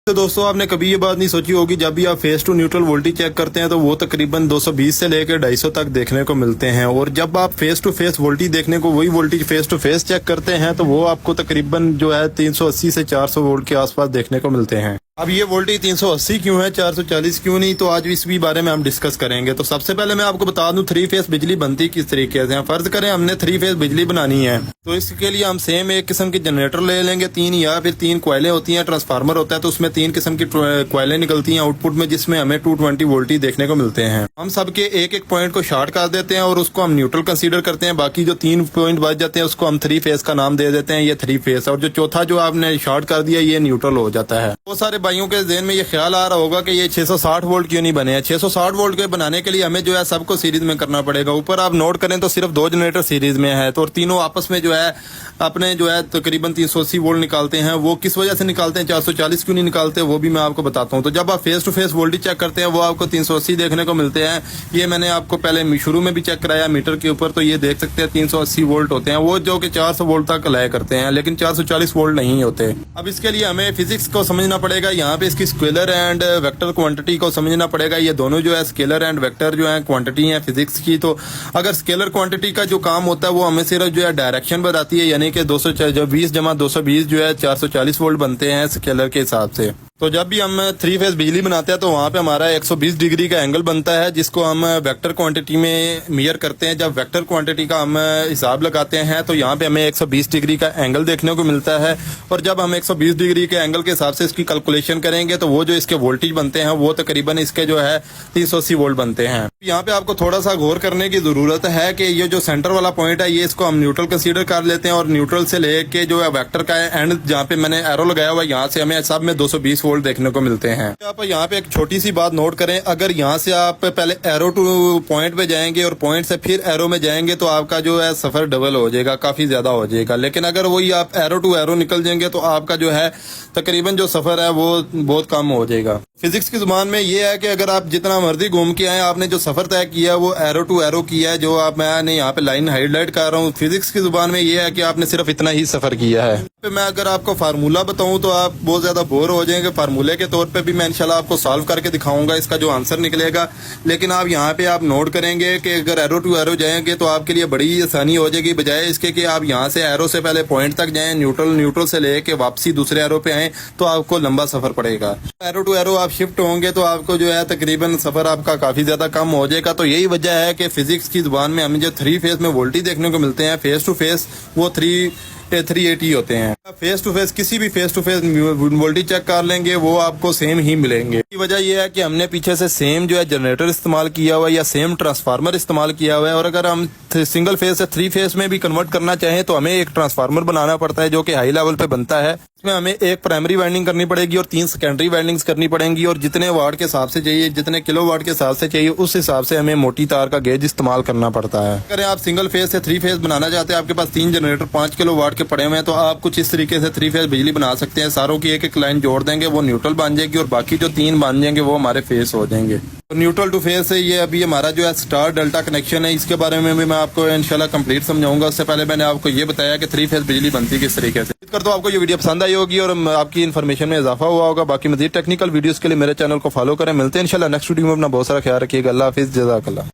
तो दोस्तों आपने कभी ये बात नहीं सोची होगी, जब भी आप phase to neutral voltage check करते हैं तो वो तकरीबन 220 से लेकर 250 तक देखने को मिलते हैं, और जब आप फेस टू फेस वोल्टेज देखने को वही voltage phase to phase check करते हैं तो वो आपको तकरीबन जो है 380 से 400 वोल्ट के आसपास देखने को मिलते हैं। अब ये वोल्टेज 380 क्यों है, 440 क्यों नहीं, तो आज इस भी बारे में हम डिस्कस करेंगे। तो सबसे पहले मैं आपको बता दूं थ्री फेस बिजली बनती किस तरीके से है। फर्ज करें हमने थ्री फेस बिजली बनानी है तो इसके लिए हम सेम एक किस्म की जनरेटर ले लेंगे, 3 या फिर 3 कोयलें होती हैं, ट्रांसफार्मर होता है तो उसमें 3 किस्म की कोयलें निकलती हैं आउटपुट में, जिसमें हमें 220 वोल्टेज देखने को मिलते हैं। हम सबके एक एक पॉइंट को शॉर्ट कर देते हैं और उसको हम न्यूट्रल कंसीडर करते हैं। बाकी जो 3 पॉइंट बच जाते हैं उसको हम थ्री फेस का नाम दे देते हैं, ये थ्री फेस। और जो चौथा जो आपने शॉर्ट कर दिया ये न्यूट्रल हो जाता है। बहुत सारे भाइयों के ज़हन में ख्याल आ रहा होगा कि ये 660 वोल्ट क्यों नहीं बने हैं। 660 वोल्ट के बनाने के लिए हमें जो है सबको सीरीज में करना पड़ेगा। ऊपर आप नोट करें तो सिर्फ 2 जनरेटर सीरीज में है, तो और तीनों आपस में जो है अपने जो है तकरीबन 380 वोल्ट निकालते हैं। वो किस वजह से निकालते हैं, 440 क्यों नहीं निकालते, वो भी मैं आपको बताता हूँ। तो जब आप phase to phase voltage check करते हैं वो आपको 380 देखने को मिलते हैं। ये मैंने आपको पहले शुरू में भी चेक कराया मीटर के ऊपर, तो ये देख सकते हैं 380 वोल्ट होते हैं, वो जो कि 400 वोल्ट तक अलाय करते हैं, लेकिन 440 वोल्ट नहीं होते। अब इसके लिए हमें फिजिक्स को समझना पड़ेगा, यहाँ पे इसकी स्केलर एंड वेक्टर क्वांटिटी को समझना पड़ेगा। ये दोनों जो है स्केलर एंड वेक्टर जो है क्वांटिटी है फिजिक्स की। तो अगर स्केलर क्वांटिटी का जो काम होता है वो हमें सिर्फ जो है डायरेक्शन बताती है, यानी कि 220 जमा 220 जो है 440 वोल्ट बनते हैं स्केलर के हिसाब से। तो जब भी हम थ्री फेस बिजली बनाते हैं तो वहाँ पे हमारा 120 डिग्री का एंगल बनता है, जिसको हम वेक्टर क्वांटिटी में मेजर करते हैं। जब वेक्टर क्वांटिटी का हम हिसाब लगाते हैं तो यहाँ पे हमें 120 डिग्री का एंगल देखने को मिलता है। और जब हम 120 डिग्री के एंगल के हिसाब से इसकी कैलकुलेशन करेंगे तो वो जो इसके वोल्टेज बनते हैं वो तकरीबन इसके जो है 380 वोल्ट बनते हैं। यहाँ पे आपको थोड़ा सा गौर करने की जरूरत है कि ये जो सेंटर वाला पॉइंट है ये इसको हम न्यूट्रल कंसीडर कर लेते हैं, और न्यूट्रल से लेके जो है वेक्टर का एंड जहाँ पे मैंने एरो लगाया हुआ है यहाँ से हमें सब में 220 वोल्ट देखने को मिलते हैं। आप यहाँ पे एक छोटी सी बात नोट करें, अगर यहाँ से आप पहले एरो टू पॉइंट पे जाएंगे और पॉइंट से फिर एरो में जाएंगे तो आपका जो है सफर डबल हो जाएगा, काफी ज्यादा हो जाएगा। लेकिन अगर वही आप एरो टू एरो निकल जाएंगे तो आपका जो है तकरीबन जो सफर है वो बहुत कम हो जाएगा। फिजिक्स की जुबान में ये है कि अगर आप जितना मर्जी घूम के आए, आपने जो सफर तय किया है वो एरो टू एरो किया है, जो आप मैं यहाँ पे लाइन हाईलाइट कर रहा हूँ। फिजिक्स की जुबान में ये है कि आपने सिर्फ इतना ही सफर किया है। मैं अगर आपको फार्मूला बताऊं तो आप बहुत ज्यादा बोर हो जाएंगे। फार्मूले के तौर पे भी मैं इंशाल्लाह आपको सॉल्व करके दिखाऊंगा, इसका जो आंसर निकलेगा। लेकिन आप यहाँ पे आप नोट करेंगे कि अगर एरो टू एरो जाएंगे तो आपके लिए बड़ी आसानी हो जाएगी, बजाय इसके कि आप यहाँ से एरो से पहले पॉइंट तक जाएं, न्यूट्रल से लेके वापसी दूसरे एरो पे आए तो आपको लंबा सफर पड़ेगा। एरो टू एरो आप शिफ्ट होंगे तो आपको जो है तकरीबन सफर आपका काफी ज्यादा कम हो जाएगा। तो यही वजह है कि फिजिक्स की जुबान में हमें जो थ्री फेस में वोल्टेज देखने को मिलते हैं फेस टू फेस वो 380 होते हैं। फेस टू फेस किसी भी phase to phase voltage check कर लेंगे वो आपको सेम ही मिलेंगे। इसकी वजह यह है कि हमने पीछे से सेम जो है जनरेटर इस्तेमाल किया हुआ है या सेम ट्रांसफार्मर इस्तेमाल किया हुआ है। और अगर हम सिंगल फेस से थ्री फेस में भी कन्वर्ट करना चाहें तो हमें एक ट्रांसफार्मर बनाना पड़ता है जो कि हाई लेवल पे बनता है। इसमें हमें एक प्राइमरी वाइंडिंग करनी पड़ेगी और 3 सेकेंडरी वाइंडिंग्स करनी पड़ेंगी, और जितने वाट के हिसाब से चाहिए, जितने किलो वाट के हिसाब से चाहिए, उस हिसाब से हमें मोटी तार का गेज इस्तेमाल करना पड़ता है। अगर आप सिंगल फेस से थ्री फेस बनाना चाहते हैं, आपके पास 3 जनरेटर 5 किलो वाट के पड़े हुए हैं, तो आप कुछ इस तरीके से थ्री फेस बिजली बना सकते हैं। सारों की एक एक लाइन जोड़ देंगे, वो न्यूट्रल बन जाएगी, और बाकी जो 3 बन जाएंगे वो हमारे फेस हो जाएंगे। तो न्यूट्रल टू फेस है ये अभी हमारा जो है स्टार डेल्टा कनेक्शन है, इसके बारे में भी मैं आपको इंशाल्लाह कंप्लीट समझाऊंगा। उससे पहले मैंने आपको ये बताया कि थ्री फेस बिजली बनती किस तरीके से। कर तो आपको ये वीडियो पसंद आई होगी और आपकी इन्फॉर्मेशन में इजाफा हुआ होगा। बाकी मजीद टेक्निकल वीडियोस के लिए मेरे चैनल को फॉलो करें। मिलते हैं इंशाल्लाह नेक्स्ट वीडियो में। अपना बहुत सारा ख्याल रखिएगा। अल्लाह हाफिज़, जज़ाकल्लाह।